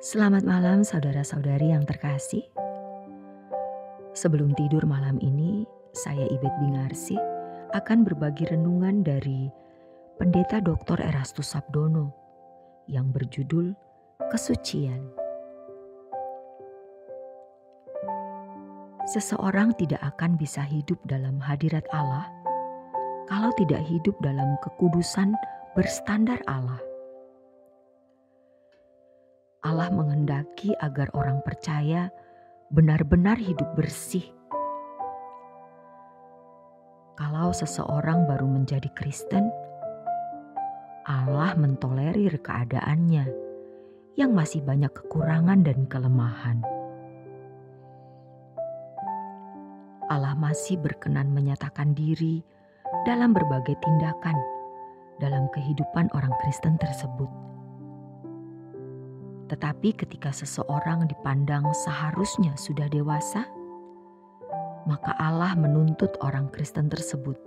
Selamat malam saudara-saudari yang terkasih. Sebelum tidur malam ini, saya Ibet Bingarsi akan berbagi renungan dari Pendeta Dr. Erastus Sabdono yang berjudul Kesucian. Seseorang tidak akan bisa hidup dalam hadirat Allah kalau tidak hidup dalam kekudusan berstandar Allah. Allah menghendaki agar orang percaya benar-benar hidup bersih. Kalau seseorang baru menjadi Kristen, Allah mentolerir keadaannya yang masih banyak kekurangan dan kelemahan. Allah masih berkenan menyatakan diri dalam berbagai tindakan dalam kehidupan orang Kristen tersebut. Tetapi ketika seseorang dipandang seharusnya sudah dewasa, maka Allah menuntut orang Kristen tersebut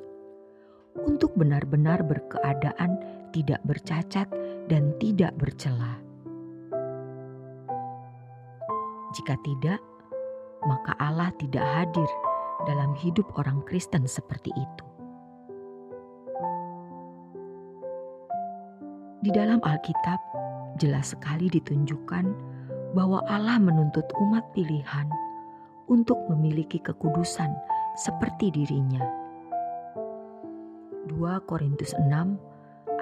untuk benar-benar berkeadaan tidak bercacat dan tidak bercela. Jika tidak, maka Allah tidak hadir dalam hidup orang Kristen seperti itu. Di dalam Alkitab, jelas sekali ditunjukkan bahwa Allah menuntut umat pilihan untuk memiliki kekudusan seperti dirinya. 2 Korintus 6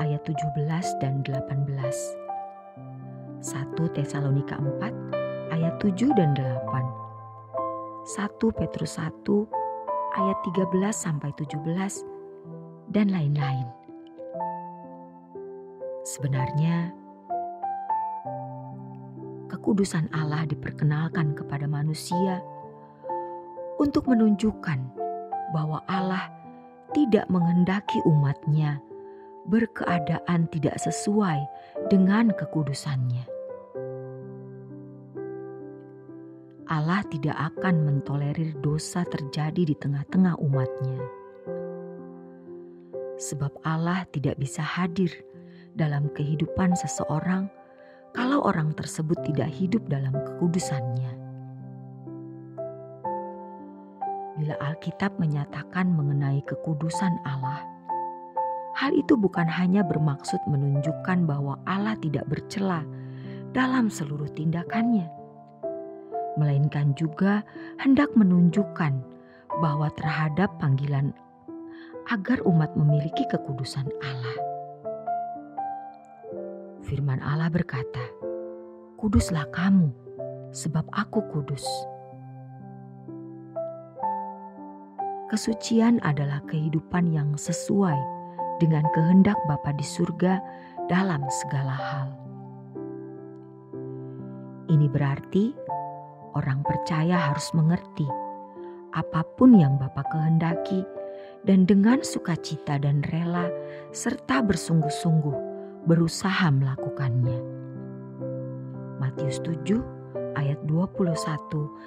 ayat 17 dan 18. 1 Tesalonika 4 ayat 7 dan 8. 1 Petrus 1 ayat 13 sampai 17 dan lain-lain. Sebenarnya kekudusan Allah diperkenalkan kepada manusia untuk menunjukkan bahwa Allah tidak menghendaki umatnya berkeadaan tidak sesuai dengan kekudusannya. Allah tidak akan mentolerir dosa terjadi di tengah-tengah umatnya. Sebab Allah tidak bisa hadir dalam kehidupan seseorang kalau orang tersebut tidak hidup dalam kekudusannya. Bila Alkitab menyatakan mengenai kekudusan Allah, hal itu bukan hanya bermaksud menunjukkan bahwa Allah tidak bercela dalam seluruh tindakannya, melainkan juga hendak menunjukkan bahwa terhadap panggilan agar umat memiliki kekudusan Allah. Firman Allah berkata, "Kuduslah kamu, sebab aku kudus." Kesucian adalah kehidupan yang sesuai dengan kehendak Bapa di surga dalam segala hal. Ini berarti orang percaya harus mengerti apapun yang Bapa kehendaki dan dengan sukacita dan rela serta bersungguh-sungguh berusaha melakukannya. Matius 7 ayat 21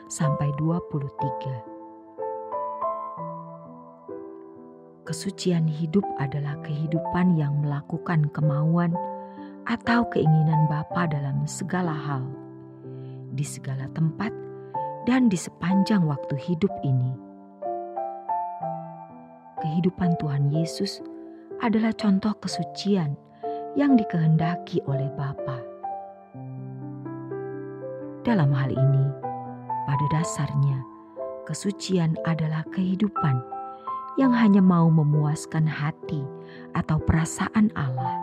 sampai 23. Kesucian hidup adalah kehidupan yang melakukan kemauan atau keinginan Bapa dalam segala hal, di segala tempat dan di sepanjang waktu hidup ini. Kehidupan Tuhan Yesus adalah contoh kesucian yang dikehendaki oleh Bapa. Dalam hal ini, pada dasarnya, kesucian adalah kehidupan yang hanya mau memuaskan hati atau perasaan Allah.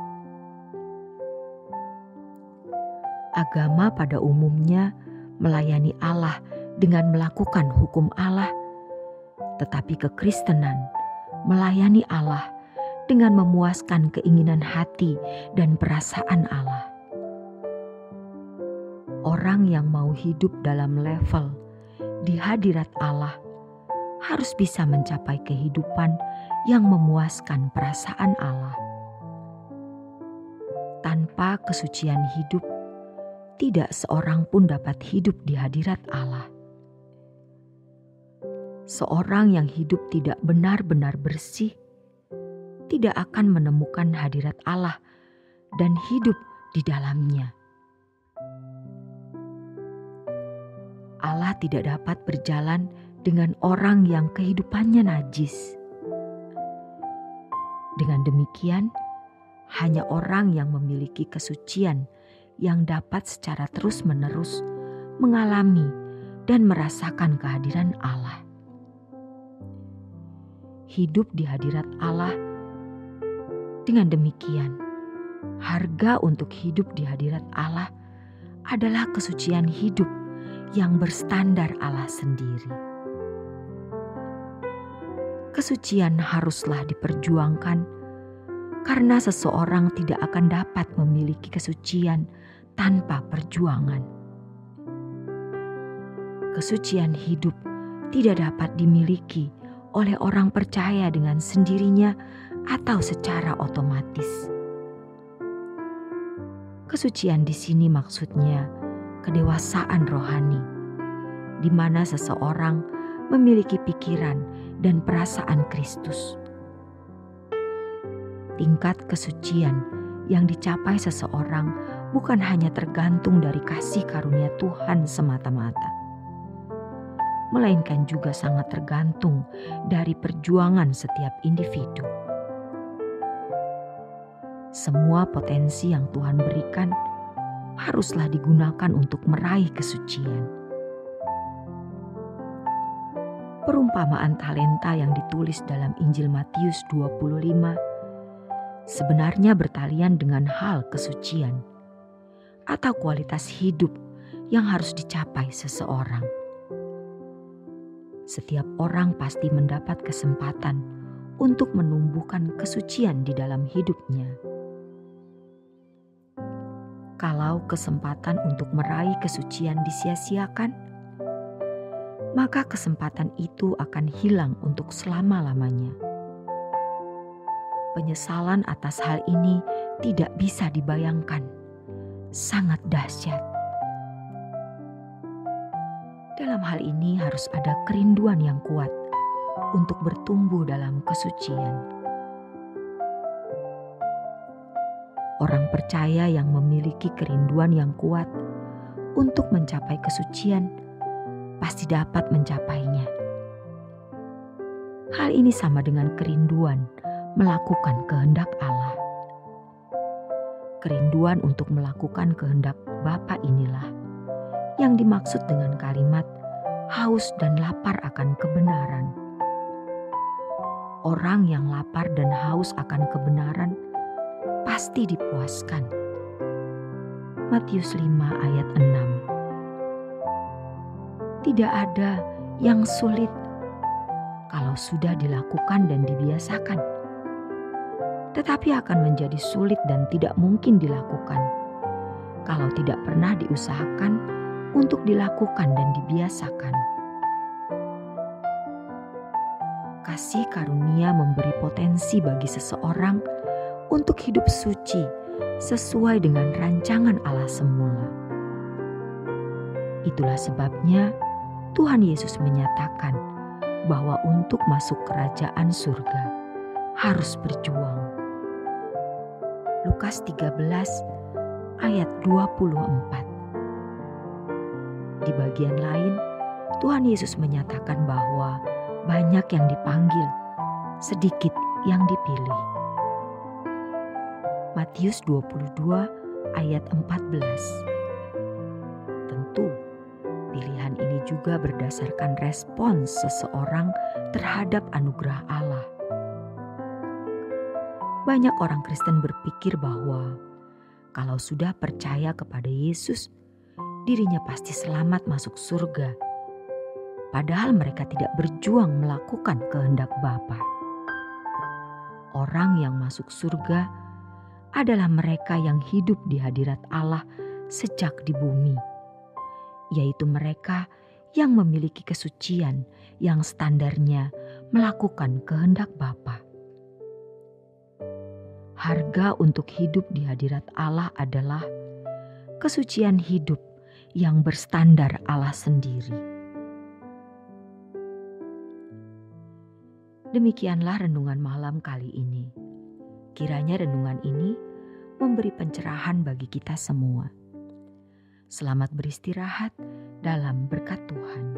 Agama pada umumnya melayani Allah dengan melakukan hukum Allah, tetapi kekristenan melayani Allah dengan memuaskan keinginan hati dan perasaan Allah. Orang yang mau hidup dalam level di hadirat Allah harus bisa mencapai kehidupan yang memuaskan perasaan Allah. Tanpa kesucian hidup, tidak seorang pun dapat hidup di hadirat Allah. Seorang yang hidup tidak benar-benar bersih tidak akan menemukan hadirat Allah dan hidup di dalamnya. Allah tidak dapat berjalan dengan orang yang kehidupannya najis. Dengan demikian, hanya orang yang memiliki kesucian yang dapat secara terus-menerus mengalami dan merasakan kehadiran Allah. Hidup di hadirat Allah. Dengan demikian, harga untuk hidup di hadirat Allah adalah kesucian hidup yang berstandar Allah sendiri. Kesucian haruslah diperjuangkan karena seseorang tidak akan dapat memiliki kesucian tanpa perjuangan. Kesucian hidup tidak dapat dimiliki oleh orang percaya dengan sendirinya atau secara otomatis. Kesucian di sini maksudnya kedewasaan rohani, di mana seseorang memiliki pikiran dan perasaan Kristus. Tingkat kesucian yang dicapai seseorang bukan hanya tergantung dari kasih karunia Tuhan semata-mata, melainkan juga sangat tergantung dari perjuangan setiap individu. Semua potensi yang Tuhan berikan haruslah digunakan untuk meraih kesucian. Perumpamaan talenta yang ditulis dalam Injil Matius 25 sebenarnya bertalian dengan hal kesucian atau kualitas hidup yang harus dicapai seseorang. Setiap orang pasti mendapat kesempatan untuk menumbuhkan kesucian di dalam hidupnya. Kalau kesempatan untuk meraih kesucian disia-siakan, maka kesempatan itu akan hilang untuk selama-lamanya. Penyesalan atas hal ini tidak bisa dibayangkan, sangat dahsyat. Dalam hal ini harus ada kerinduan yang kuat untuk bertumbuh dalam kesucian. Orang percaya yang memiliki kerinduan yang kuat untuk mencapai kesucian pasti dapat mencapainya. Hal ini sama dengan kerinduan melakukan kehendak Allah. Kerinduan untuk melakukan kehendak Bapa inilah yang dimaksud dengan kalimat haus dan lapar akan kebenaran. Orang yang lapar dan haus akan kebenaran pasti dipuaskan. Matius 5 ayat 6. Tidak ada yang sulit kalau sudah dilakukan dan dibiasakan. Tetapi akan menjadi sulit dan tidak mungkin dilakukan kalau tidak pernah diusahakan untuk dilakukan dan dibiasakan. Kasih karunia memberi potensi bagi seseorang untuk hidup suci sesuai dengan rancangan Allah semula. Itulah sebabnya Tuhan Yesus menyatakan bahwa untuk masuk kerajaan surga harus berjuang. Lukas 13 ayat 24. Di bagian lain, Tuhan Yesus menyatakan bahwa banyak yang dipanggil, sedikit yang dipilih. Matius 22 ayat 14. Tentu, pilihan ini juga berdasarkan respons seseorang terhadap anugerah Allah. Banyak orang Kristen berpikir bahwa kalau sudah percaya kepada Yesus, dirinya pasti selamat masuk surga. Padahal mereka tidak berjuang melakukan kehendak Bapa. Orang yang masuk surga adalah mereka yang hidup di hadirat Allah sejak di bumi, yaitu mereka yang memiliki kesucian yang standarnya melakukan kehendak Bapa. Harga untuk hidup di hadirat Allah adalah kesucian hidup yang berstandar Allah sendiri. Demikianlah renungan malam kali ini. Kiranya renungan ini memberi pencerahan bagi kita semua. Selamat beristirahat dalam berkat Tuhan.